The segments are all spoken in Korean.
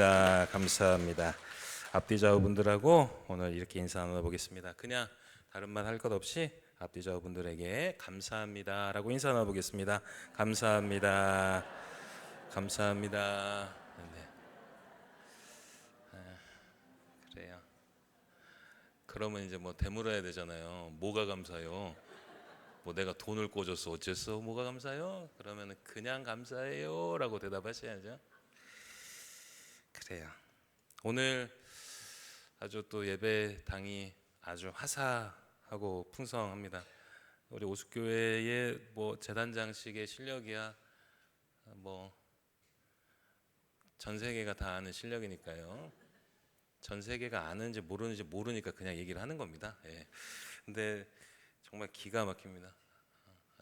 감사합니다. 감사합니다. 앞뒤 좌우분들하고 오늘 이렇게 인사 나눠보겠습니다. 그냥 다른 말 할 것 없이 앞뒤 좌우분들에게 감사합니다라고 인사 나눠보겠습니다. 감사합니다. 감사합니다. 네. 그래요. 그러면 이제 뭐 되물어야 되잖아요. 뭐가 감사요? 뭐 내가 돈을 꿔줬어 어쨌어? 뭐가 감사요? 그러면 그냥 감사해요라고 대답하셔야죠. 그래요. 오늘 아주 또 예배당이 아주 화사하고 풍성합니다. 우리 오숙교회의 뭐 재단 장식의 실력이야 뭐 전 세계가 다 아는 실력이니까요. 전 세계가 아는지 모르는지 모르니까 그냥 얘기를 하는 겁니다. 예. 근데 정말 기가 막힙니다.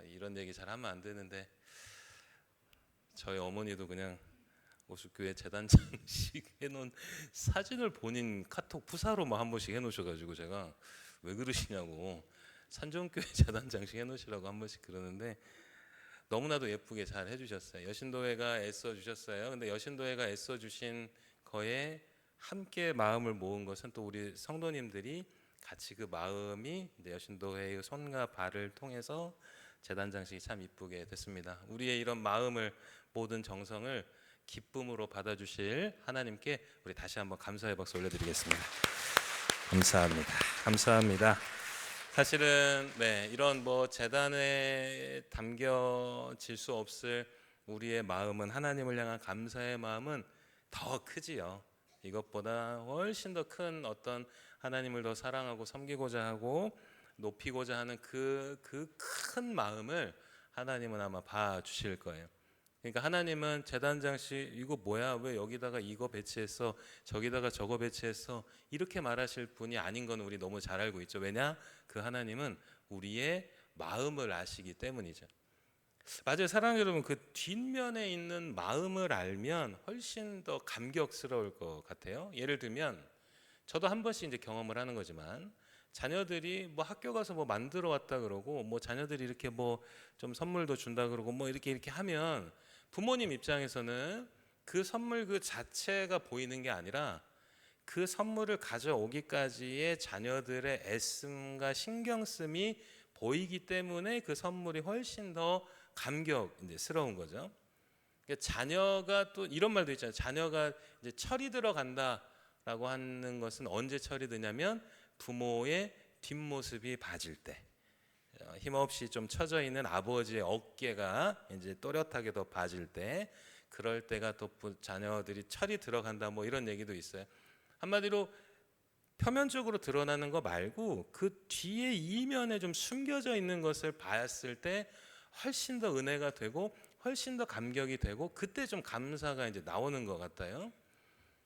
이런 얘기 잘 하면 안 되는데 저희 어머니도 그냥 오숙교회 재단 장식 해놓은 사진을 본인 카톡 푸사로 뭐 한 번씩 해놓으셔가지고 제가 왜 그러시냐고 산정교회 재단 장식 해놓으시라고 한 번씩 그러는데 너무나도 예쁘게 잘 해주셨어요. 여신도회가 애써주셨어요. 근데 여신도회가 애써주신 거에 함께 마음을 모은 것은 또 우리 성도님들이 같이 그 마음이 이제 여신도회의 손과 발을 통해서 재단 장식이 참 이쁘게 됐습니다. 우리의 이런 마음을 모든 정성을 기쁨으로 받아주실 하나님께 우리 다시 한번 감사의 박수 올려드리겠습니다. 감사합니다. 감사합니다. 사실은 이런 뭐 재단에 담겨질 수 없을 우리의 마음은 하나님을 향한 감사의 마음은 더 크지요. 이것보다 훨씬 더 큰 어떤 하나님을 더 사랑하고 섬기고자 하고 높이고자 하는 그 큰 마음을 하나님은 아마 봐주실 거예요. 그러니까 하나님은 재단 장식 이거 뭐야? 왜 여기다가 이거 배치했어? 저기다가 저거 배치했어? 이렇게 말하실 분이 아닌 건 우리 너무 잘 알고 있죠. 왜냐? 그 하나님은 우리의 마음을 아시기 때문이죠. 맞아요. 사랑하는 여러분, 그 뒷면에 있는 마음을 알면 훨씬 더 감격스러울 것 같아요. 예를 들면 저도 한 번씩 이제 경험을 하는 거지만 자녀들이 뭐 학교 가서 뭐 만들어 왔다 그러고 뭐 자녀들이 이렇게 뭐 좀 선물도 준다 그러고 뭐 이렇게 하면 부모님 입장에서는 그 선물 그 자체가 보이는 게 아니라 그 선물을 가져오기까지의 자녀들의 애씀과 신경씀이 보이기 때문에 그 선물이 훨씬 더 감격스러운 거죠. 그러니까 자녀가 또 이런 말도 있잖아요. 자녀가 이제 철이 들어간다라고 하는 것은 언제 철이 드냐면 부모의 뒷모습이 봐질 때, 힘없이 좀 처져 있는 아버지의 어깨가 이제 또렷하게 더 봐질 때, 그럴 때가 또 자녀들이 철이 들어간다 뭐 이런 얘기도 있어요. 한마디로 표면적으로 드러나는 거 말고 그 뒤에 이면에 좀 숨겨져 있는 것을 봤을 때 훨씬 더 은혜가 되고 훨씬 더 감격이 되고 그때 좀 감사가 이제 나오는 것 같아요.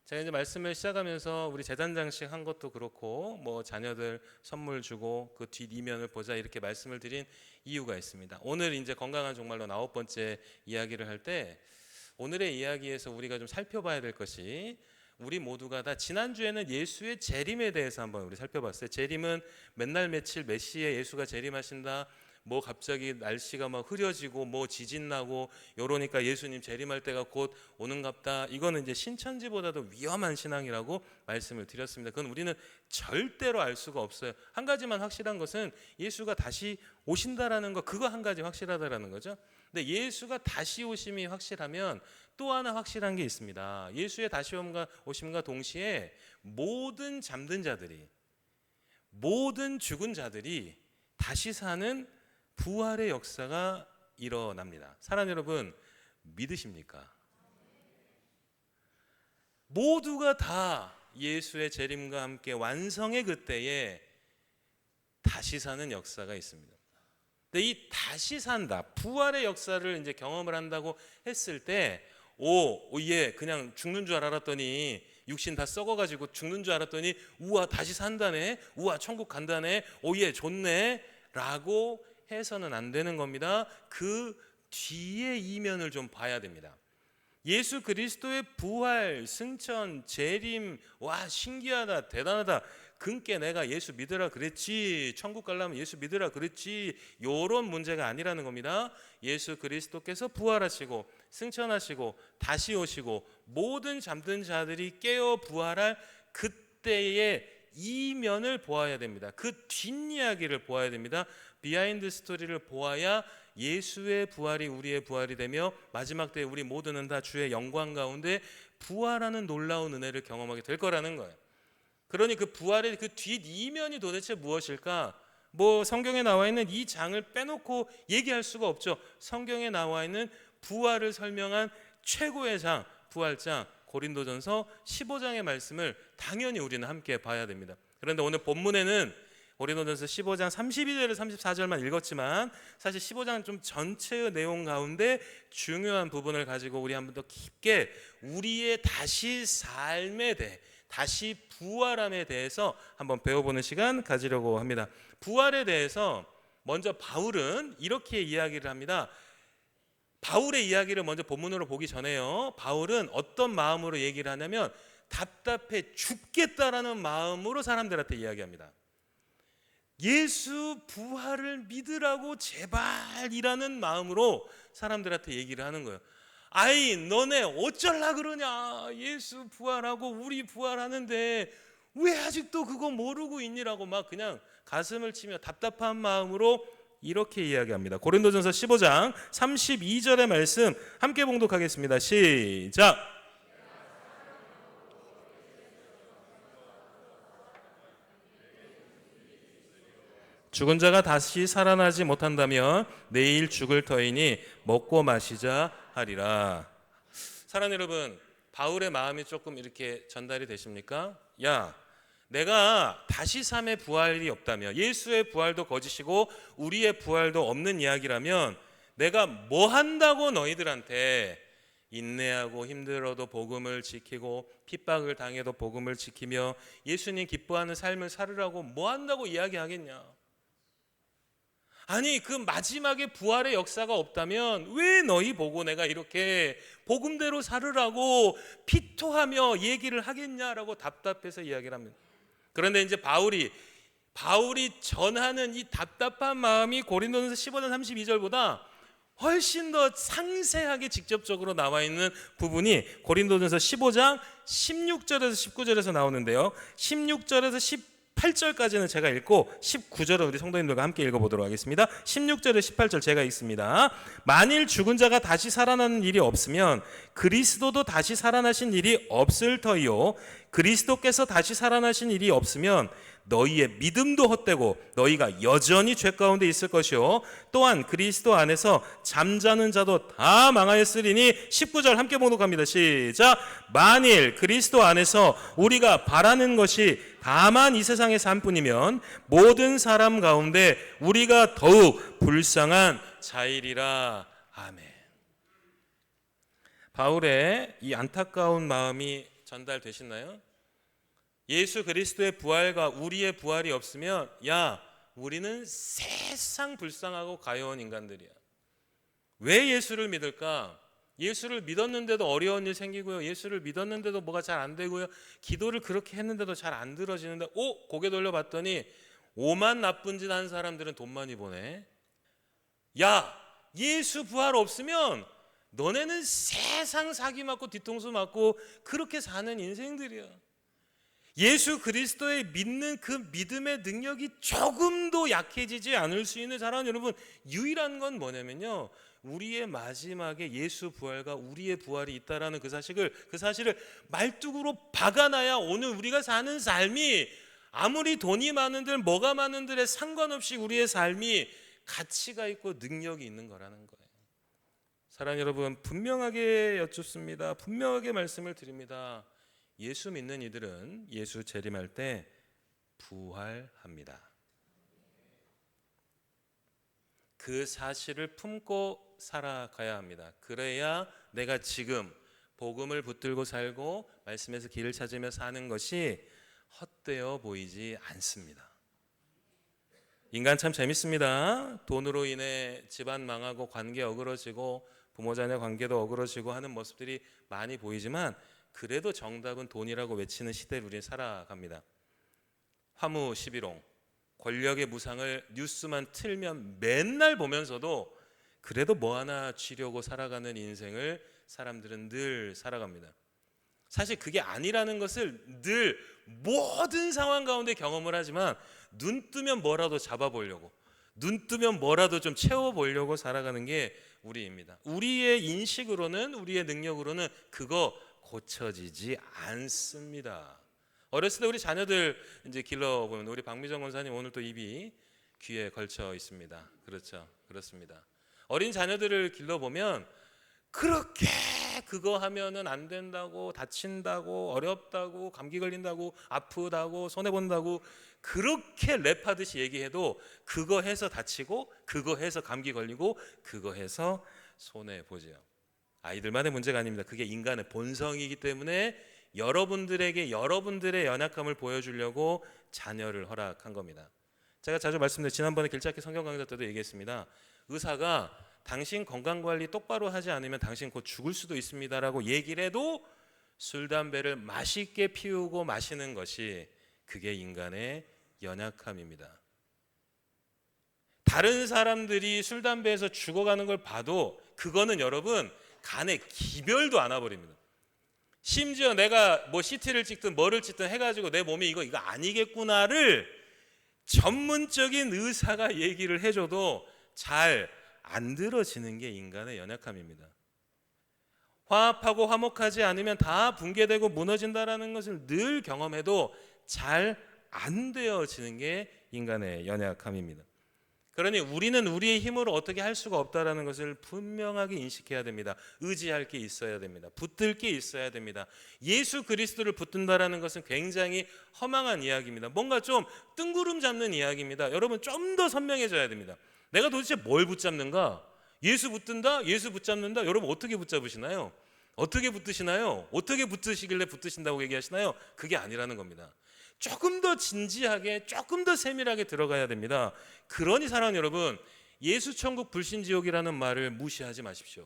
제가 이제 말씀을 시작하면서 우리 재단 장식 한 것도 그렇고 뭐 자녀들 선물 주고 그 뒷 이면을 보자 이렇게 말씀을 드린 이유가 있습니다. 오늘 이제 건강한 종말로 9번째 이야기를 할 때 오늘의 이야기에서 우리가 좀 살펴봐야 될 것이 우리 모두가 다 지난주에는 예수의 재림에 대해서 한번 우리 살펴봤어요. 재림은 맨날 며칠 몇 시에 예수가 재림하신다. 뭐 갑자기 날씨가 막 흐려지고 뭐 지진 나고 이러니까 예수님 재림할 때가 곧 오는갑다. 이거는 이제 신천지보다도 위험한 신앙이라고 말씀을 드렸습니다. 그건 우리는 절대로 알 수가 없어요. 한 가지만 확실한 것은 예수가 다시 오신다라는 거, 그거 한 가지 확실하다라는 거죠. 근데 예수가 다시 오심이 확실하면 또 하나 확실한 게 있습니다. 예수의 다시 오심과 동시에 모든 잠든 자들이, 모든 죽은 자들이 다시 사는 부활의 역사가 일어납니다. 사랑하는 여러분, 믿으십니까? 모두가 다 예수의 재림과 함께 완성의 그때에 다시 사는 역사가 있습니다. 근데 이 다시 산다, 부활의 역사를 이제 경험을 한다고 했을 때, 그냥 죽는 줄 알았더니 육신 다 썩어가지고 죽는 줄 알았더니 우와 다시 산다네, 우와 천국 간다네, 좋네 라고 해서는 안 되는 겁니다. 그 뒤에 이면을 좀 봐야 됩니다. 예수 그리스도의 부활, 승천, 재림, 와 신기하다, 대단하다, 근께 내가 예수 믿으라 그랬지, 천국 가려면 예수 믿으라 그랬지, 요런 문제가 아니라는 겁니다. 예수 그리스도께서 부활하시고 승천하시고 다시 오시고 모든 잠든 자들이 깨어 부활할 그때의 이면을 보아야 됩니다. 그 뒷이야기를 보아야 됩니다. 비하인드 스토리를 보아야 예수의 부활이 우리의 부활이 되며 마지막 때에 우리 모두는 다 주의 영광 가운데 부활하는 놀라운 은혜를 경험하게 될 거라는 거예요. 그러니 그 부활의 그 뒷이면이 도대체 무엇일까? 뭐 성경에 나와 있는 이 장을 빼놓고 얘기할 수가 없죠. 성경에 나와 있는 부활을 설명한 최고의 장, 부활장 고린도전서 15장의 말씀을 당연히 우리는 함께 봐야 됩니다. 그런데 오늘 본문에는 고린도전서 15장 32절에서 34절만 읽었지만 사실 15장 좀 전체의 내용 가운데 중요한 부분을 가지고 우리 한 번 더 깊게 우리의 다시 삶에 대해, 다시 부활함에 대해서 한번 배워보는 시간 가지려고 합니다. 부활에 대해서 먼저 바울은 이렇게 이야기를 합니다. 바울의 이야기를 먼저 본문으로 보기 전에요, 바울은 어떤 마음으로 얘기를 하냐면 답답해 죽겠다라는 마음으로 사람들한테 이야기합니다. 예수 부활을 믿으라고 제발이라는 마음으로 사람들한테 얘기를 하는 거예요. 아이 너네 어쩔라 그러냐, 예수 부활하고 우리 부활하는데 왜 아직도 그거 모르고 있니라고 막 그냥 가슴을 치며 답답한 마음으로 이렇게 이야기합니다. 고린도전서 15장 32절의 말씀 함께 봉독하겠습니다. 시작. 죽은 자가 다시 살아나지 못한다면 내일 죽을 터이니 먹고 마시자 하리라. 사랑하는 여러분, 바울의 마음이 조금 이렇게 전달이 되십니까? 야, 내가 다시 삶의 부활이 없다면, 예수의 부활도 거짓이고 우리의 부활도 없는 이야기라면 내가 뭐 한다고 너희들한테 인내하고 힘들어도 복음을 지키고 핍박을 당해도 복음을 지키며 예수님 기뻐하는 삶을 살으라고 뭐 한다고 이야기하겠냐? 아니 그 마지막에 부활의 역사가 없다면 왜 너희 보고 내가 이렇게 복음대로 살으라고 피토하며 얘기를 하겠냐라고 답답해서 이야기를 합니다. 그런데 이제 바울이 전하는 이 답답한 마음이 고린도전서 15장 32절보다 훨씬 더 상세하게 직접적으로 나와 있는 부분이 고린도전서 15장 16절에서 19절에서 나오는데요, 16절에서 18절까지는 제가 읽고 19절은 우리 성도님들과 함께 읽어보도록 하겠습니다. 16절에 18절 제가 읽습니다. 만일 죽은 자가 다시 살아나는 일이 없으면 그리스도도 다시 살아나신 일이 없을 터이요, 그리스도께서 다시 살아나신 일이 없으면 너희의 믿음도 헛되고 너희가 여전히 죄 가운데 있을 것이요, 또한 그리스도 안에서 잠자는 자도 다 망하였으리니. 19절 함께 봉독합니다. 시작. 만일 그리스도 안에서 우리가 바라는 것이 다만 이 세상의 삶뿐이면 모든 사람 가운데 우리가 더욱 불쌍한 자이리라. 아멘. 바울의 이 안타까운 마음이 전달되시나요? 예수 그리스도의 부활과 우리의 부활이 없으면 야, 우리는 세상 불쌍하고 가여운 인간들이야. 왜 예수를 믿을까? 예수를 믿었는데도 어려운 일 생기고요, 예수를 믿었는데도 뭐가 잘 안 되고요, 기도를 그렇게 했는데도 잘 안 들어지는데 고개 돌려봤더니 오만 나쁜 짓 한 사람들은 돈 많이 버네. 야, 예수 부활 없으면 너네는 세상 사기 맞고 뒤통수 맞고 그렇게 사는 인생들이야. 예수 그리스도의 믿는 그 믿음의 능력이 조금도 약해지지 않을 수 있는, 사랑하는 여러분, 유일한 건 뭐냐면요, 우리의 마지막에 예수 부활과 우리의 부활이 있다라는 그 사실을 말뚝으로 박아놔야 오늘 우리가 사는 삶이 아무리 돈이 많은들 뭐가 많은들에 상관없이 우리의 삶이 가치가 있고 능력이 있는 거라는 거예요. 사랑하는 여러분, 분명하게 여쭙습니다. 분명하게 말씀을 드립니다. 예수 믿는 이들은 예수 재림할 때 부활합니다. 그 사실을 품고 살아가야 합니다. 그래야 내가 지금 복음을 붙들고 살고 말씀에서 길을 찾으며 사는 것이 헛되어 보이지 않습니다. 인간 참 재밌습니다. 돈으로 인해 집안 망하고 관계 어그러지고 부모 자녀 관계도 어그러지고 하는 모습들이 많이 보이지만 그래도 정답은 돈이라고 외치는 시대를 우리는 살아갑니다. 화무 11홍, 권력의 무상을 뉴스만 틀면 맨날 보면서도 그래도 뭐 하나 쥐려고 살아가는 인생을 사람들은 늘 살아갑니다. 사실 그게 아니라는 것을 늘 모든 상황 가운데 경험을 하지만 눈 뜨면 뭐라도 잡아보려고, 눈 뜨면 뭐라도 좀 채워보려고 살아가는 게 우리입니다. 우리의 인식으로는, 우리의 능력으로는 그거 고쳐지지 않습니다. 어렸을 때 우리 자녀들 이제 길러보면, 우리 박미정 권사님 오늘 또 입이 귀에 걸쳐 있습니다. 그렇죠, 그렇습니다. 어린 자녀들을 길러보면 그렇게 그거 하면은 안 된다고, 다친다고, 어렵다고, 감기 걸린다고, 아프다고, 손해본다고 그렇게 랩하듯이 얘기해도 그거 해서 다치고, 그거 해서 감기 걸리고, 그거 해서 손해보죠. 아이들만의 문제가 아닙니다. 그게 인간의 본성이기 때문에 여러분들에게 여러분들의 연약함을 보여주려고 자녀를 허락한 겁니다. 제가 자주 말씀드린, 지난번에 길찾기 성경 강좌 때도 얘기했습니다. 의사가 당신 건강관리 똑바로 하지 않으면 당신 곧 죽을 수도 있습니다라고 얘기를 해도 술, 담배를 맛있게 피우고 마시는 것이, 그게 인간의 연약함입니다. 다른 사람들이 술, 담배에서 죽어가는 걸 봐도 그거는 여러분 간에 기별도 안 와버립니다. 심지어 내가 뭐 CT를 찍든 뭐를 찍든 해가지고 내 몸이 이거 아니겠구나를 전문적인 의사가 얘기를 해줘도 잘 안 들어지는 게 인간의 연약함입니다. 화합하고 화목하지 않으면 다 붕괴되고 무너진다라는 것을 늘 경험해도 잘 안 되어지는 게 인간의 연약함입니다. 그러니 우리는 우리의 힘으로 어떻게 할 수가 없다라는 것을 분명하게 인식해야 됩니다. 의지할 게 있어야 됩니다. 붙들 게 있어야 됩니다. 예수 그리스도를 붙든다라는 것은 굉장히 허망한 이야기입니다. 뭔가 좀 뜬구름 잡는 이야기입니다. 여러분 좀 더 선명해져야 됩니다. 내가 도대체 뭘 붙잡는가? 예수 붙든다? 예수 붙잡는다? 여러분 어떻게 붙잡으시나요? 어떻게 붙드시나요? 어떻게 붙으시길래 붙으신다고 얘기하시나요? 그게 아니라는 겁니다. 조금 더 진지하게, 조금 더 세밀하게 들어가야 됩니다. 그러니 사랑하는 여러분, 예수 천국 불신지옥이라는 말을 무시하지 마십시오.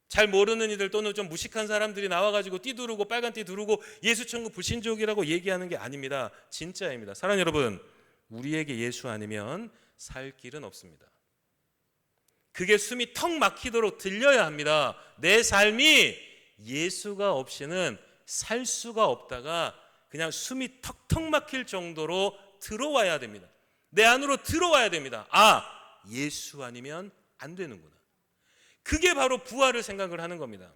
잘 모르는 이들 또는 좀 무식한 사람들이 나와가지고 띠 두르고 빨간 띠 두르고 예수 천국 불신지옥이라고 얘기하는 게 아닙니다. 진짜입니다. 사랑하는 여러분, 우리에게 예수 아니면 살 길은 없습니다. 그게 숨이 턱 막히도록 들려야 합니다. 내 삶이 예수가 없이는 살 수가 없다가 그냥 숨이 턱턱 막힐 정도로 들어와야 됩니다. 내 안으로 들어와야 됩니다. 아, 예수 아니면 안 되는구나. 그게 바로 부활을 생각을 하는 겁니다.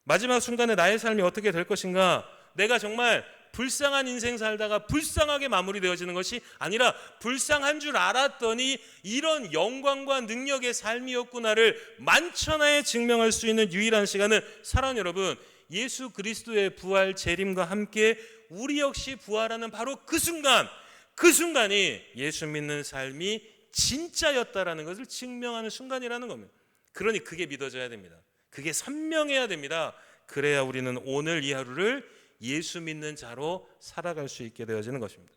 마지막 순간에 나의 삶이 어떻게 될 것인가, 내가 정말 불쌍한 인생 살다가 불쌍하게 마무리되어지는 것이 아니라 불쌍한 줄 알았더니 이런 영광과 능력의 삶이었구나를 만천하에 증명할 수 있는 유일한 시간은, 사랑하는 여러분, 예수 그리스도의 부활 재림과 함께 우리 역시 부활하는 바로 그 순간, 그 순간이 예수 믿는 삶이 진짜였다라는 것을 증명하는 순간이라는 겁니다. 그러니 그게 믿어져야 됩니다. 그게 선명해야 됩니다. 그래야 우리는 오늘 이 하루를 예수 믿는 자로 살아갈 수 있게 되어지는 것입니다.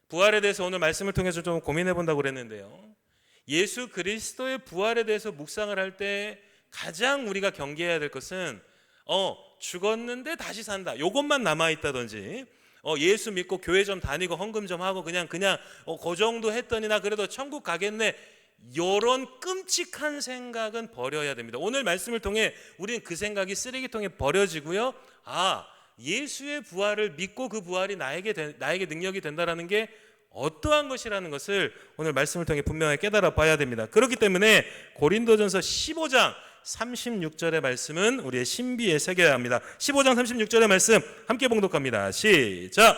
부활에 대해서 오늘 말씀을 통해서 좀 고민해 본다고 그랬는데요, 예수 그리스도의 부활에 대해서 묵상을 할 때 가장 우리가 경계해야 될 것은 죽었는데 다시 산다, 요것만 남아있다든지 예수 믿고 교회 좀 다니고 헌금 좀 하고 그냥 그 정도 했더니 나 그래도 천국 가겠네, 이런 끔찍한 생각은 버려야 됩니다. 오늘 말씀을 통해 우리는 그 생각이 쓰레기통에 버려지고요, 예수의 부활을 믿고 그 부활이 나에게 능력이 된다라는 게 어떠한 것이라는 것을 오늘 말씀을 통해 분명하게 깨달아 봐야 됩니다. 그렇기 때문에 고린도전서 15장 36절의 말씀은 우리의 신비에 새겨야 합니다. 15장 36절의 말씀 함께 봉독합니다. 시작.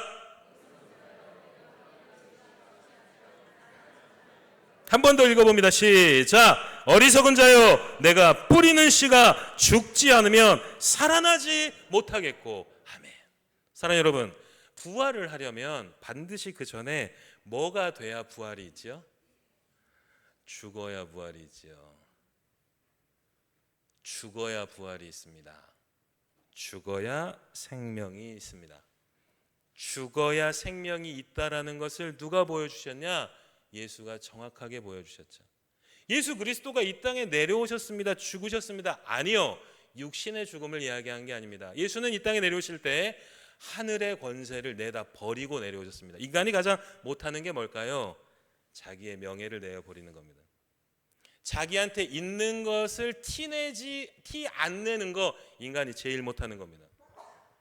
한 번 더 읽어봅니다. 시작. 어리석은 자여, 내가 뿌리는 씨가 죽지 않으면 살아나지 못하겠고. 아멘. 사랑하는 여러분, 부활을 하려면 반드시 그 전에 뭐가 돼야 부활이 있지요? 죽어야 부활이 있지요. 죽어야 부활이 있습니다. 죽어야 생명이 있습니다. 죽어야 생명이 있다라는 것을 누가 보여주셨냐? 예수가 정확하게 보여주셨죠. 예수 그리스도가 이 땅에 내려오셨습니다. 죽으셨습니다. 아니요, 육신의 죽음을 이야기한 게 아닙니다. 예수는 이 땅에 내려오실 때 하늘의 권세를 내다 버리고 내려오셨습니다. 인간이 가장 못하는 게 뭘까요? 자기의 명예를 내어버리는 겁니다. 자기한테 있는 것을 티 안 내는 거 인간이 제일 못하는 겁니다.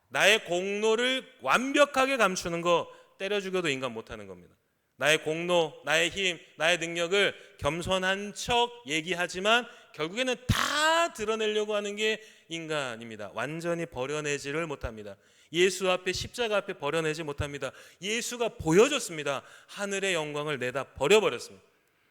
나의 공로를 완벽하게 감추는 거 때려 죽여도 인간 못하는 겁니다. 나의 공로, 나의 힘, 나의 능력을 겸손한 척 얘기하지만 결국에는 다 드러내려고 하는 게 인간입니다. 완전히 버려내지를 못합니다. 예수 앞에, 십자가 앞에 버려내지 못합니다. 예수가 보여줬습니다. 하늘의 영광을 내다 버려버렸습니다.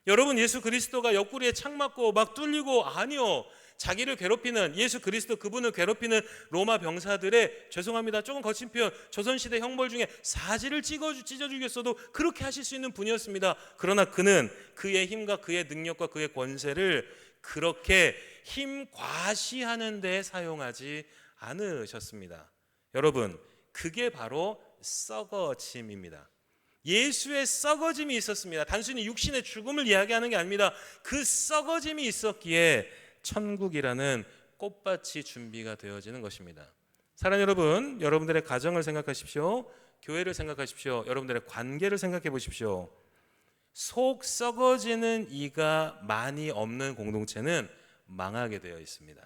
여러분, 예수 그리스도가 옆구리에 창 맞고 막 뚫리고, 아니요, 자기를 괴롭히는, 예수 그리스도 그분을 괴롭히는 로마 병사들의, 죄송합니다, 조금 거친 표현, 조선시대 형벌 중에 사지를 찢어 죽였어도 그렇게 하실 수 있는 분이었습니다. 그러나 그는 그의 힘과 그의 능력과 그의 권세를 그렇게 힘 과시하는 데 사용하지 않으셨습니다. 여러분, 그게 바로 썩어짐입니다. 예수의 썩어짐이 있었습니다. 단순히 육신의 죽음을 이야기하는 게 아닙니다. 그 썩어짐이 있었기에 천국이라는 꽃밭이 준비가 되어지는 것입니다. 사랑하는 여러분, 여러분들의 가정을 생각하십시오. 교회를 생각하십시오. 여러분들의 관계를 생각해 보십시오. 속 썩어지는 이가 많이 없는 공동체는 망하게 되어 있습니다.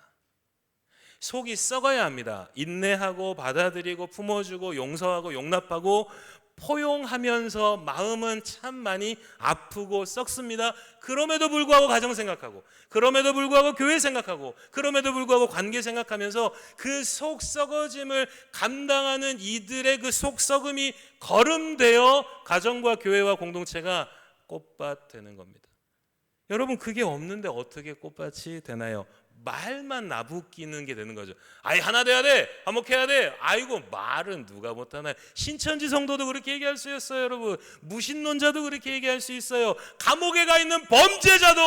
속이 썩어야 합니다. 인내하고 받아들이고 품어주고 용서하고 용납하고 포용하면서 마음은 참 많이 아프고 썩습니다. 그럼에도 불구하고 가정 생각하고, 그럼에도 불구하고 교회 생각하고, 그럼에도 불구하고 관계 생각하면서 그 속 썩어짐을 감당하는 이들의 그 속 썩음이 거름되어 가정과 교회와 공동체가 꽃밭 되는 겁니다. 여러분, 그게 없는데 어떻게 꽃밭이 되나요? 말만 나부끼는 게 되는 거죠. 아이, 하나 돼야 돼, 화목해야 돼. 아이고, 말은 누가 못하나요? 신천지 성도도 그렇게 얘기할 수 있어요. 여러분, 무신론자도 그렇게 얘기할 수 있어요. 감옥에 가 있는 범죄자도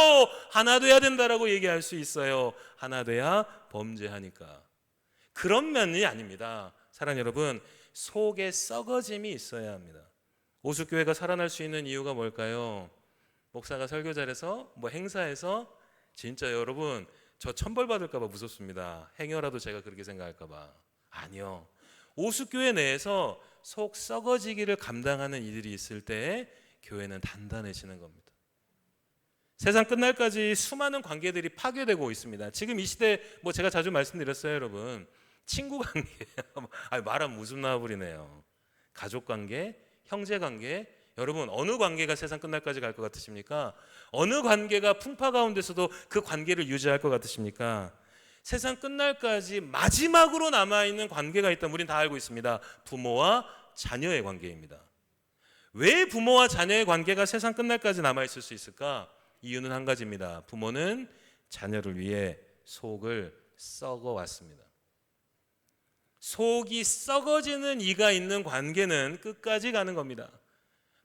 하나 돼야 된다라고 얘기할 수 있어요. 하나 돼야 범죄하니까. 그런 면이 아닙니다. 사랑하는 여러분, 속에 썩어짐이 있어야 합니다. 오수교회가 살아날 수 있는 이유가 뭘까요? 목사가 설교 잘해서, 행사에서, 진짜 여러분, 저 천벌 받을까 봐 무섭습니다. 행여라도 제가 그렇게 생각할까 봐. 아니요. 오수교회 내에서 속 썩어지기를 감당하는 이들이 있을 때 교회는 단단해지는 겁니다. 세상 끝날까지 수많은 관계들이 파괴되고 있습니다. 지금 이 시대, 제가 자주 말씀드렸어요, 여러분. 친구 관계, 말하면 웃음 나와버리네요. 가족 관계, 형제 관계, 여러분, 어느 관계가 세상 끝날까지 갈 것 같으십니까? 어느 관계가 풍파 가운데서도 그 관계를 유지할 것 같으십니까? 세상 끝날까지 마지막으로 남아있는 관계가 있다면 우린 다 알고 있습니다. 부모와 자녀의 관계입니다. 왜 부모와 자녀의 관계가 세상 끝날까지 남아있을 수 있을까? 이유는 한 가지입니다. 부모는 자녀를 위해 속을 썩어왔습니다. 속이 썩어지는 이가 있는 관계는 끝까지 가는 겁니다.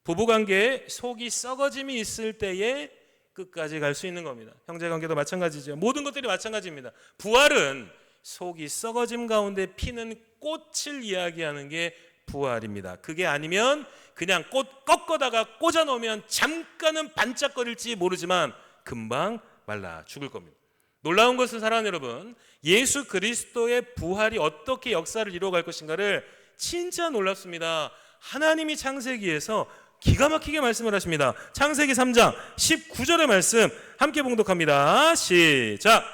부부관계에 속이 썩어짐이 있을 때에 끝까지 갈 수 있는 겁니다. 형제관계도 마찬가지죠. 모든 것들이 마찬가지입니다. 부활은 속이 썩어짐 가운데 피는 꽃을 이야기하는 게 부활입니다. 그게 아니면 그냥 꽃 꺾어다가 꽂아 놓으면 잠깐은 반짝거릴지 모르지만 금방 말라 죽을 겁니다. 놀라운 것은, 사랑하는 여러분, 예수 그리스도의 부활이 어떻게 역사를 이루어갈 것인가를 진짜 놀랍습니다. 하나님이 창세기에서 기가 막히게 말씀을 하십니다. 창세기 3장 19절의 말씀 함께 봉독합니다. 시작.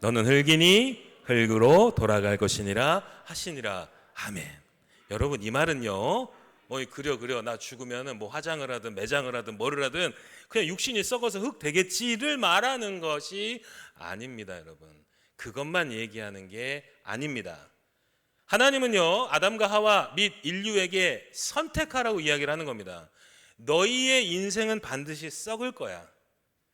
너는 흙이니 흙으로 돌아갈 것이니라 하시니라. 아멘. 여러분, 이 말은요, 그려 나 죽으면 화장을 하든 매장을 하든 뭐를 하든 그냥 육신이 썩어서 흙 되겠지를 말하는 것이 아닙니다. 여러분, 그것만 얘기하는 게 아닙니다. 하나님은요, 아담과 하와 및 인류에게 선택하라고 이야기를 하는 겁니다. 너희의 인생은 반드시 썩을 거야.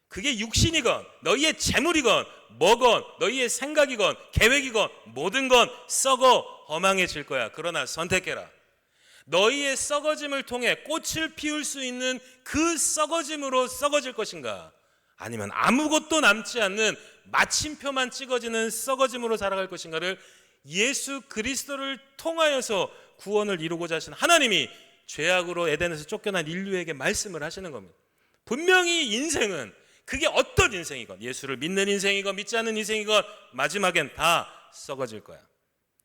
그게 육신이건 너희의 재물이건 뭐건 너희의 생각이건 계획이건 모든 건 썩어 허망해질 거야. 그러나 선택해라. 너희의 썩어짐을 통해 꽃을 피울 수 있는 그 썩어짐으로 썩어질 것인가, 아니면 아무것도 남지 않는 마침표만 찍어지는 썩어짐으로 살아갈 것인가를 예수 그리스도를 통하여서 구원을 이루고자 하신 하나님이 죄악으로 에덴에서 쫓겨난 인류에게 말씀을 하시는 겁니다. 분명히 인생은 그게 어떤 인생이건, 예수를 믿는 인생이건 믿지 않는 인생이건 마지막엔 다 썩어질 거야.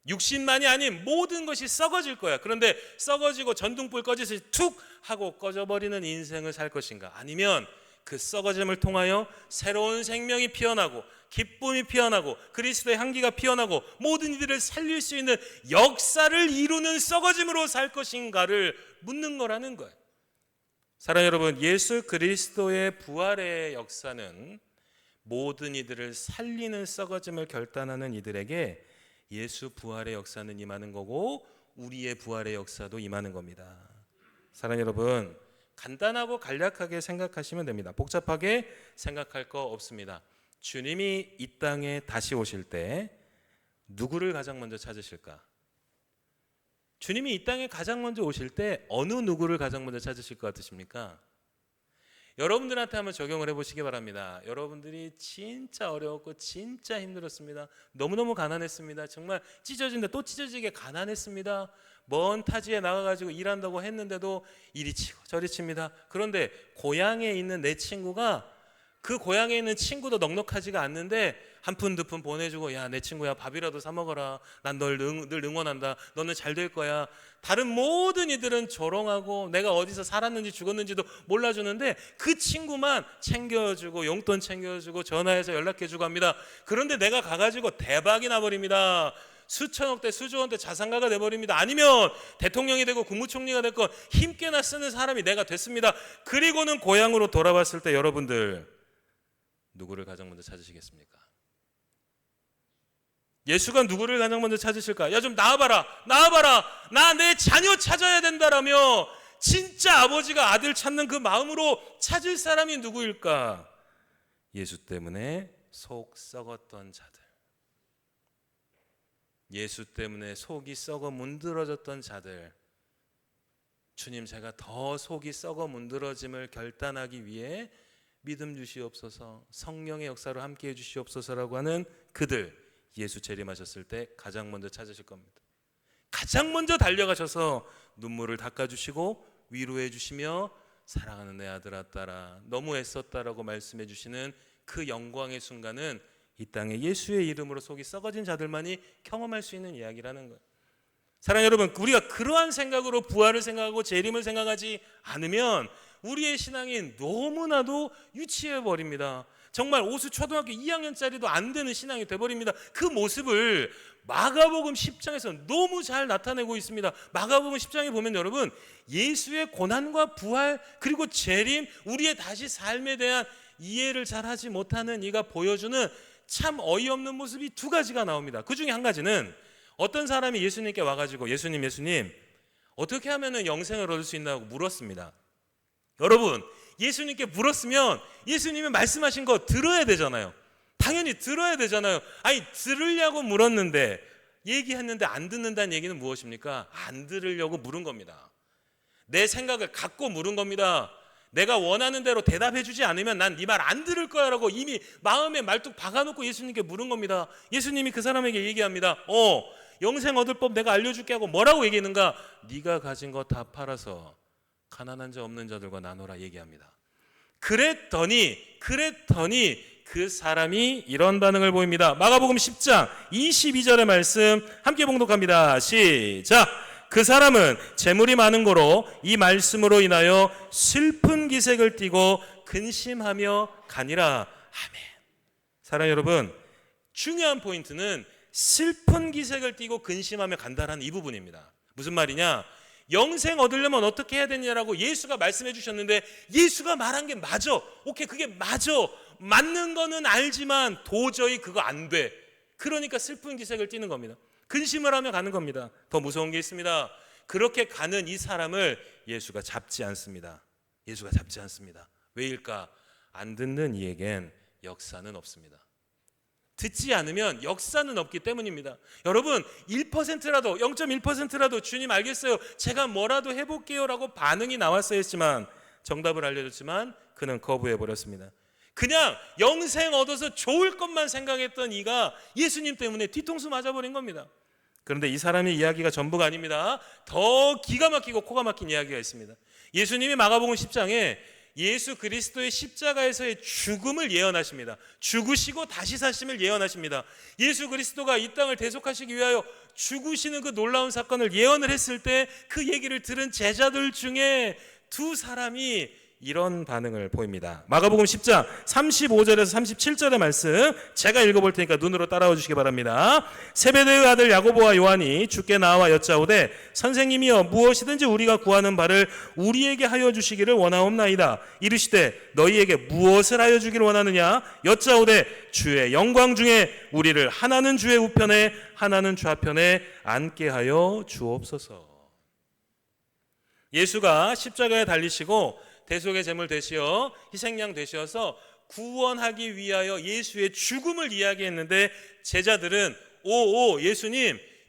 육신만이 아닌 모든 것이 썩어질 거야. 그런데 썩어지고 전등불 꺼지듯이 툭 하고 꺼져버리는 인생을 살 것인가, 아니면 그 썩어짐을 통하여 새로운 생명이 피어나고 기쁨이 피어나고 그리스도의 향기가 피어나고 모든 이들을 살릴 수 있는 역사를 이루는 썩어짐으로 살 것인가를 묻는 거라는 거예요. 사랑하는 여러분, 예수 그리스도의 부활의 역사는 모든 이들을 살리는 썩어짐을 결단하는 이들에게 예수 부활의 역사는 임하는 거고, 우리의 부활의 역사도 임하는 겁니다. 사랑하는 여러분, 간단하고 간략하게 생각하시면 됩니다. 복잡하게 생각할 거 없습니다. 주님이 이 땅에 다시 오실 때 누구를 가장 먼저 찾으실까? 주님이 이 땅에 가장 먼저 오실 때 어느 누구를 가장 먼저 찾으실 것 같으십니까? 여러분들한테 한번 적용을 해보시기 바랍니다. 여러분들이 진짜 어려웠고 진짜 힘들었습니다. 너무너무 가난했습니다. 정말 찢어진다 또 찢어지게 가난했습니다. 먼 타지에 나가가지고 일한다고 했는데도 이리 치고 저리 칩니다. 그런데 고향에 있는 내 친구가, 그 고향에 있는 친구도 넉넉하지가 않는데 한 푼 두 푼 보내주고, 야 내 친구야 밥이라도 사 먹어라, 난 널 늘 응원한다, 너는 잘 될 거야. 다른 모든 이들은 조롱하고 내가 어디서 살았는지 죽었는지도 몰라주는데 그 친구만 챙겨주고 용돈 챙겨주고 전화해서 연락해주고 합니다. 그런데 내가 가가지고 대박이 나버립니다. 수천억대 수조원대 자산가가 돼버립니다. 아니면 대통령이 되고 국무총리가 됐건 힘께나 쓰는 사람이 내가 됐습니다. 그리고는 고향으로 돌아왔을 때 여러분들 누구를 가장 먼저 찾으시겠습니까? 예수가 누구를 가장 먼저 찾으실까? 야 좀 나와봐라, 나와봐라, 나 내 자녀 찾아야 된다라며 진짜 아버지가 아들 찾는 그 마음으로 찾을 사람이 누구일까? 예수 때문에 속 썩었던 자들, 예수 때문에 속이 썩어 문드러졌던 자들, 주님 제가 더 속이 썩어 문드러짐을 결단하기 위해 믿음 주시옵소서, 성령의 역사로 함께해 주시옵소서라고 하는 그들, 예수 재림하셨을 때 가장 먼저 찾으실 겁니다. 가장 먼저 달려가셔서 눈물을 닦아주시고 위로해 주시며 사랑하는 내 아들아 딸아 너무 애썼다라고 말씀해 주시는 그 영광의 순간은 이 땅에 예수의 이름으로 속이 썩어진 자들만이 경험할 수 있는 이야기라는 거예요. 사랑하는 여러분, 우리가 그러한 생각으로 부활을 생각하고 재림을 생각하지 않으면 우리의 신앙이 너무나도 유치해 버립니다. 정말 오수 초등학교 2학년짜리도 안 되는 신앙이 돼버립니다. 그 모습을 마가복음 10장에서 너무 잘 나타내고 있습니다. 마가복음 10장에 보면 여러분, 예수의 고난과 부활 그리고 재림, 우리의 다시 삶에 대한 이해를 잘 하지 못하는 이가 보여주는 참 어이없는 모습이 두 가지가 나옵니다. 그 중에 한 가지는 어떤 사람이 예수님께 와가지고 예수님 어떻게 하면 영생을 얻을 수 있나고 물었습니다. 여러분, 예수님께 물었으면 예수님이 말씀하신 거 들어야 되잖아요. 당연히 들어야 되잖아요. 아니 들으려고 물었는데, 얘기했는데 안 듣는다는 얘기는 무엇입니까? 안 들으려고 물은 겁니다. 내 생각을 갖고 물은 겁니다. 내가 원하는 대로 대답해 주지 않으면 난 네 말 안 들을 거야 라고 이미 마음에 말뚝 박아놓고 예수님께 물은 겁니다. 예수님이 그 사람에게 얘기합니다. 영생 얻을 법 내가 알려줄게 하고 뭐라고 얘기했는가? 네가 가진 거 다 팔아서 가난한 자 없는 자들과 나눠라 얘기합니다. 그랬더니 그 사람이 이런 반응을 보입니다. 마가복음 10장 22절의 말씀 함께 봉독합니다. 시작. 그 사람은 재물이 많은 고로 이 말씀으로 인하여 슬픈 기색을 띠고 근심하며 가니라. 아멘. 사랑하는 여러분, 중요한 포인트는 슬픈 기색을 띠고 근심하며 간다라는 이 부분입니다. 무슨 말이냐? 영생 얻으려면 어떻게 해야 되냐라고 예수가 말씀해 주셨는데, 예수가 말한 게 맞아. 오케이, 그게 맞아. 맞는 거는 알지만 도저히 그거 안 돼. 그러니까 슬픈 기색을 띠는 겁니다. 근심을 하며 가는 겁니다. 더 무서운 게 있습니다. 그렇게 가는 이 사람을 예수가 잡지 않습니다. 예수가 잡지 않습니다. 왜일까? 안 듣는 이에겐 역사는 없습니다. 듣지 않으면 역사는 없기 때문입니다. 여러분, 1%라도 0.1%라도 주님 알겠어요, 제가 뭐라도 해볼게요 라고 반응이 나왔어야 했지만, 정답을 알려줬지만 그는 거부해버렸습니다. 그냥 영생 얻어서 좋을 것만 생각했던 이가 예수님 때문에 뒤통수 맞아버린 겁니다. 그런데 이 사람의 이야기가 전부가 아닙니다. 더 기가 막히고 코가 막힌 이야기가 있습니다. 예수님이 마가복음 10장에 예수 그리스도의 십자가에서의 죽음을 예언하십니다. 죽으시고 다시 사심을 예언하십니다. 예수 그리스도가 이 땅을 대속하시기 위하여 죽으시는 그 놀라운 사건을 예언을 했을 때 그 얘기를 들은 제자들 중에 두 사람이 이런 반응을 보입니다. 마가복음 10장 35절에서 37절의 말씀 제가 읽어볼 테니까 눈으로 따라와 주시기 바랍니다. 세베대의 아들 야고보와 요한이 주께 나와 여짜오되 선생님이여 무엇이든지 우리가 구하는 바를 우리에게 하여 주시기를 원하옵나이다. 이르시되 너희에게 무엇을 하여 주기를 원하느냐 여짜오되 주의 영광 중에 우리를 하나는 주의 우편에 하나는 좌편에 앉게 하여 주옵소서. 예수가 십자가에 달리시고 대속의 제물 되시어 희생양 되셔서 구원하기 위하여 예수의 죽음을 이야기했는데 제자들은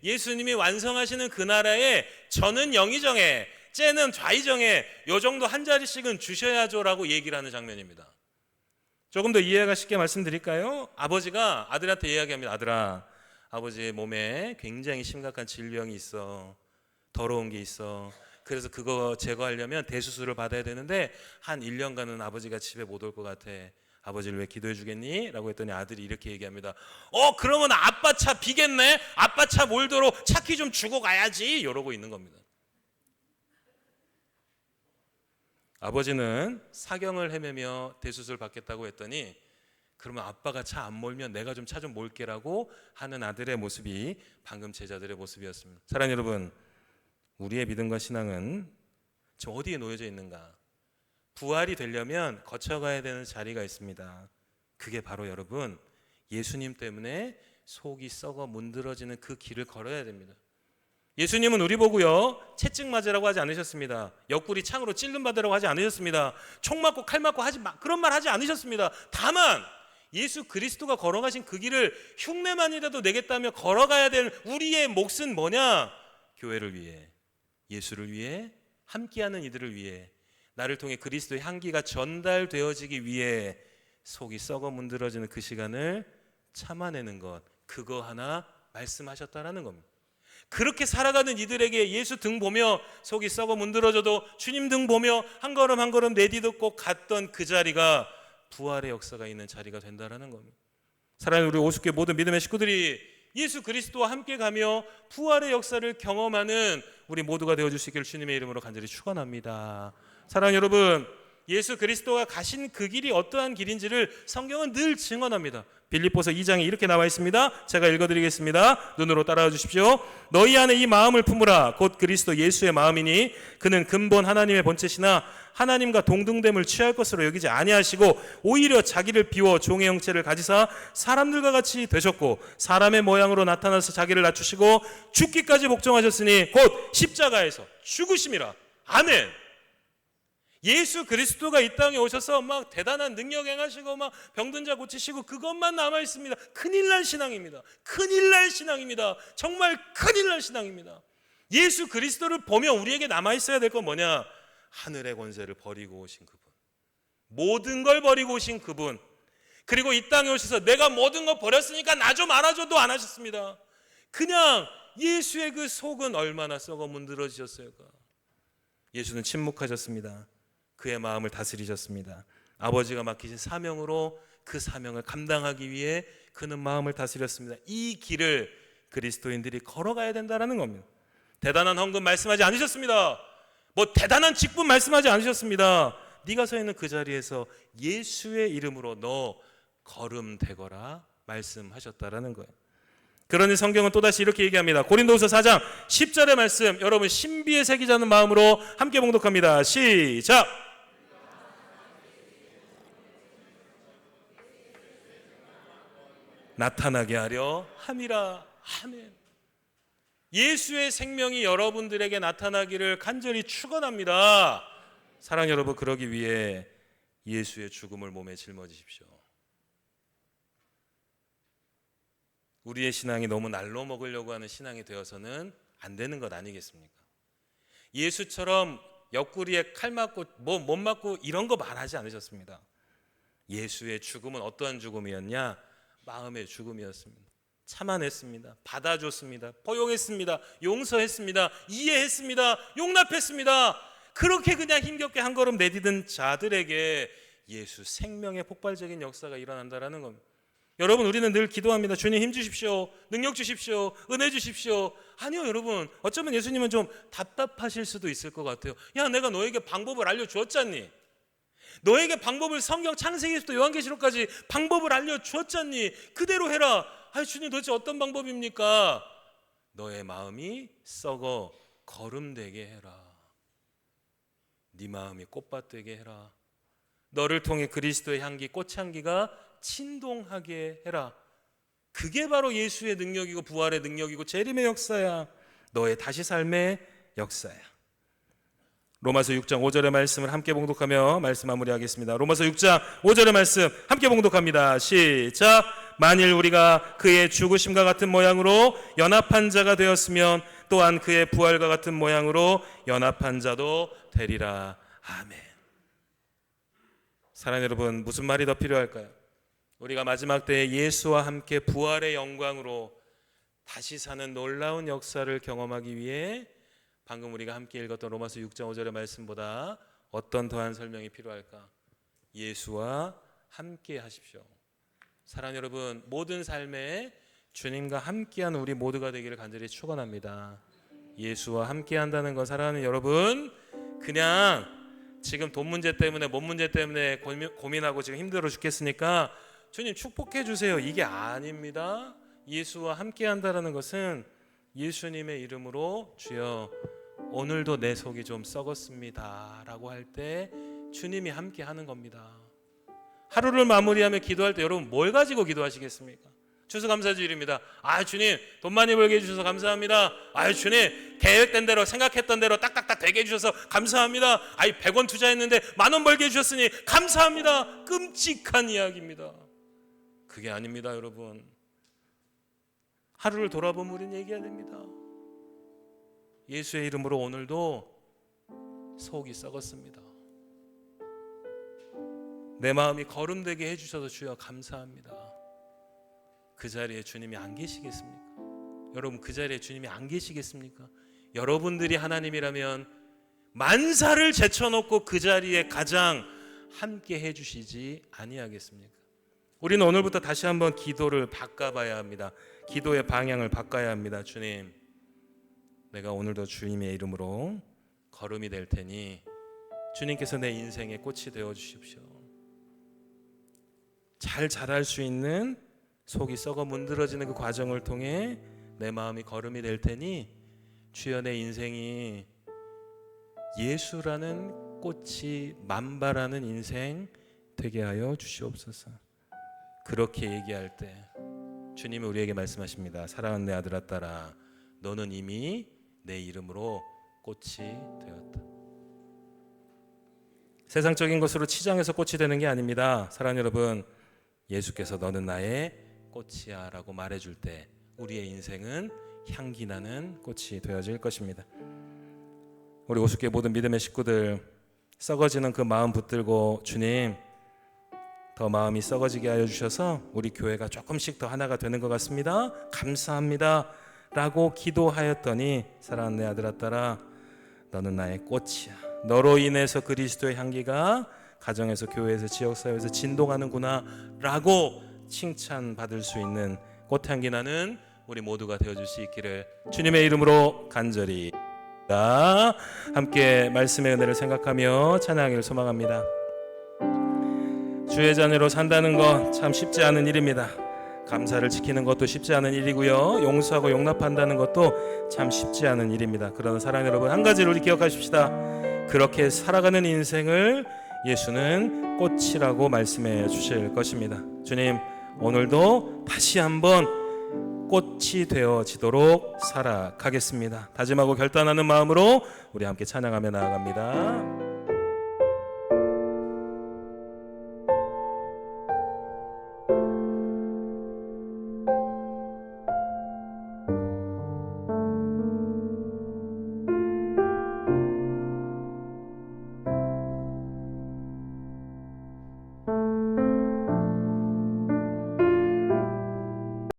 예수님이 완성하시는 그 나라에 저는 영이 정해 쟤는 좌이 정해 요 정도 한 자리씩은 주셔야죠 라고 얘기를 하는 장면입니다. 조금 더 이해가 쉽게 말씀드릴까요? 아버지가 아들한테 이야기합니다. 아들아, 아버지의 몸에 굉장히 심각한 질병이 있어. 더러운 게 있어. 그래서 그거 제거하려면 대수술을 받아야 되는데 한 1년간은 아버지가 집에 못 올 것 같아. 아버지를 왜 기도해 주겠니? 라고 했더니 아들이 이렇게 얘기합니다. 그러면 아빠 차 비겠네? 아빠 차 몰도로 차키 좀 주고 가야지. 이러고 있는 겁니다. 아버지는 사경을 헤매며 대수술 받겠다고 했더니 그러면 아빠가 차 안 몰면 내가 좀 차 좀 몰게라고 하는 아들의 모습이 방금 제자들의 모습이었습니다. 사랑하는 여러분, 우리의 믿음과 신앙은 지금 어디에 놓여져 있는가? 부활이 되려면 거쳐가야 되는 자리가 있습니다. 그게 바로 여러분 예수님 때문에 속이 썩어 문드러지는 그 길을 걸어야 됩니다. 예수님은 우리 보고요 채찍 맞으라고 하지 않으셨습니다. 옆구리 창으로 찔름 받으라고 하지 않으셨습니다. 총 맞고 칼 맞고 그런 말 하지 않으셨습니다. 다만 예수 그리스도가 걸어가신 그 길을 흉내만이라도 내겠다며 걸어가야 될 우리의 몫은 뭐냐? 교회를 위해, 예수를 위해, 함께하는 이들을 위해, 나를 통해 그리스도의 향기가 전달되어지기 위해 속이 썩어 문드러지는 그 시간을 참아내는 것, 그거 하나 말씀하셨다라는 겁니다. 그렇게 살아가는 이들에게 예수 등 보며 속이 썩어 문드러져도 주님 등 보며 한 걸음 한 걸음 내디뎠고 갔던 그 자리가 부활의 역사가 있는 자리가 된다라는 겁니다. 사랑하는 우리 오숙교회 모든 믿음의 식구들이 예수 그리스도와 함께 가며 부활의 역사를 경험하는 우리 모두가 되어줄 수 있기를 주님의 이름으로 간절히 축원합니다. 사랑하는 여러분, 예수 그리스도가 가신 그 길이 어떠한 길인지를 성경은 늘 증언합니다. 빌립보서 2장에 이렇게 나와 있습니다. 제가 읽어드리겠습니다. 눈으로 따라와 주십시오. 너희 안에 이 마음을 품으라. 곧 그리스도 예수의 마음이니 그는 근본 하나님의 본체시나 하나님과 동등됨을 취할 것으로 여기지 아니하시고 오히려 자기를 비워 종의 형체를 가지사 사람들과 같이 되셨고 사람의 모양으로 나타나서 자기를 낮추시고 죽기까지 복종하셨으니 곧 십자가에서 죽으심이라. 아멘. 예수 그리스도가 이 땅에 오셔서 막 대단한 능력 행하시고 막 병든 자 고치시고 그것만 남아 있습니다. 큰일 날 신앙입니다. 큰일 날 신앙입니다. 정말 큰일 날 신앙입니다. 예수 그리스도를 보며 우리에게 남아 있어야 될 건 뭐냐? 하늘의 권세를 버리고 오신 그분, 모든 걸 버리고 오신 그분, 그리고 이 땅에 오셔서 내가 모든 거 버렸으니까 나 좀 알아줘도 안 하셨습니다. 그냥 예수의 그 속은 얼마나 썩어 문드러지셨을까? 예수는 침묵하셨습니다. 그의 마음을 다스리셨습니다. 아버지가 맡기신 사명으로 그 사명을 감당하기 위해 그는 마음을 다스렸습니다. 이 길을 그리스도인들이 걸어가야 된다는 겁니다. 대단한 헌금 말씀하지 않으셨습니다. 뭐 대단한 직분 말씀하지 않으셨습니다. 네가 서 있는 그 자리에서 예수의 이름으로 너 걸음 대거라 말씀하셨다라는 거예요. 그러니 성경은 또다시 이렇게 얘기합니다. 고린도후서 4장 10절의 말씀, 여러분 신비에 새기자는 마음으로 함께 봉독합니다. 시작. 나타나게 하려 함이라. 아멘. 예수의 생명이 여러분들에게 나타나기를 간절히 축원합니다. 사랑 여러분, 그러기 위해 예수의 죽음을 몸에 짊어지십시오. 우리의 신앙이 너무 날로 먹으려고 하는 신앙이 되어서는 안 되는 것 아니겠습니까? 예수처럼 옆구리에 칼 맞고 못 맞고 이런 거 말하지 않으셨습니다. 예수의 죽음은 어떠한 죽음이었냐? 마음의 죽음이었습니다. 참아냈습니다. 받아줬습니다. 포용했습니다. 용서했습니다. 이해했습니다. 용납했습니다. 그렇게 그냥 힘겹게 한 걸음 내디딘 자들에게 예수 생명의 폭발적인 역사가 일어난다라는 겁니다. 여러분, 우리는 늘 기도합니다. 주님 힘 주십시오. 능력 주십시오. 은혜 주십시오. 아니요, 여러분. 어쩌면 예수님은 좀 답답하실 수도 있을 것 같아요. 야, 내가 너에게 방법을 알려주었잖니. 너에게 방법을 성경 창세기부터 요한계시록까지 방법을 알려주었잖니. 그대로 해라. 아니, 주님 도대체 어떤 방법입니까? 너의 마음이 썩어 거름되게 해라. 네 마음이 꽃밭 되게 해라. 너를 통해 그리스도의 향기, 꽃향기가 진동하게 해라. 그게 바로 예수의 능력이고 부활의 능력이고 재림의 역사야. 너의 다시 삶의 역사야. 로마서 6장 5절의 말씀을 함께 봉독하며 말씀 마무리하겠습니다. 로마서 6장 5절의 말씀 함께 봉독합니다. 시작. 만일 우리가 그의 죽으심과 같은 모양으로 연합한 자가 되었으면 또한 그의 부활과 같은 모양으로 연합한 자도 되리라. 아멘. 사랑하는 여러분, 무슨 말이 더 필요할까요? 우리가 마지막 때에 예수와 함께 부활의 영광으로 다시 사는 놀라운 역사를 경험하기 위해 방금 우리가 함께 읽었던 로마서 6장 5절의 말씀보다 어떤 더한 설명이 필요할까? 예수와 함께 하십시오. 사랑하는 여러분, 모든 삶에 주님과 함께하는 우리 모두가 되기를 간절히 축원합니다. 예수와 함께한다는 건, 사랑하는 여러분, 그냥 지금 돈 문제 때문에 몸 문제 때문에 고민하고 지금 힘들어 죽겠으니까 주님 축복해 주세요, 이게 아닙니다. 예수와 함께한다는 것은 예수님의 이름으로 주여 오늘도 내 속이 좀 썩었습니다 라고 할 때 주님이 함께하는 겁니다. 하루를 마무리하며 기도할 때 여러분 뭘 가지고 기도하시겠습니까? 추수감사주일입니다. 아, 주님 돈 많이 벌게 해주셔서 감사합니다. 아, 주님 계획된 대로 생각했던 대로 딱딱딱 되게 해주셔서 감사합니다. 아이 100원 투자했는데 10,000원 벌게 해주셨으니 감사합니다. 끔찍한 이야기입니다. 그게 아닙니다. 여러분, 하루를 돌아보면 우리는 얘기해야 됩니다. 예수의 이름으로 오늘도 속이 썩었습니다. 내 마음이 거름되게 해주셔서 주여 감사합니다. 그 자리에 주님이 안 계시겠습니까? 여러분, 그 자리에 주님이 안 계시겠습니까? 여러분들이 하나님이라면 만사를 제쳐놓고 그 자리에 가장 함께 해주시지 아니하겠습니까? 우리는 오늘부터 다시 한번 기도를 바꿔봐야 합니다. 기도의 방향을 바꿔야 합니다. 주님, 내가 오늘도 주님의 이름으로 걸음이 될 테니 주님께서 내 인생의 꽃이 되어 주십시오. 잘 자랄 수 있는 속이 썩어 문드러지는 그 과정을 통해 내 마음이 걸음이 될 테니 주여 내 인생이 예수라는 꽃이 만발하는 인생 되게 하여 주시옵소서. 그렇게 얘기할 때 주님이 우리에게 말씀하십니다. 사랑하는 내 아들아 딸아, 너는 이미 내 이름으로 꽃이 되었다. 세상적인 것으로 치장해서 꽃이 되는 게 아닙니다. 사랑하는 여러분, 예수께서 너는 나의 꽃이야 라고 말해줄 때 우리의 인생은 향기 나는 꽃이 되어질 것입니다. 우리 오숙교회 모든 믿음의 식구들, 썩어지는 그 마음 붙들고 주님 더 마음이 썩어지게 하여 주셔서 우리 교회가 조금씩 더 하나가 되는 것 같습니다. 감사합니다 라고 기도하였더니 사랑하는 내 아들아 딸아, 너는 나의 꽃이야. 너로 인해서 그리스도의 향기가 가정에서 교회에서 지역사회에서 진동하는구나 라고 칭찬받을 수 있는 꽃향기 나는 우리 모두가 되어줄 수 있기를 주님의 이름으로 간절히 함께 말씀의 은혜를 생각하며 찬양하기를 소망합니다. 주의 자녀로 산다는 것 참 쉽지 않은 일입니다. 감사를 지키는 것도 쉽지 않은 일이고요, 용서하고 용납한다는 것도 참 쉽지 않은 일입니다. 그러나 사랑하는 여러분, 한 가지를 우리 기억하십시다. 그렇게 살아가는 인생을 예수는 꽃이라고 말씀해 주실 것입니다. 주님, 오늘도 다시 한번 꽃이 되어지도록 살아가겠습니다. 다짐하고 결단하는 마음으로 우리 함께 찬양하며 나아갑니다.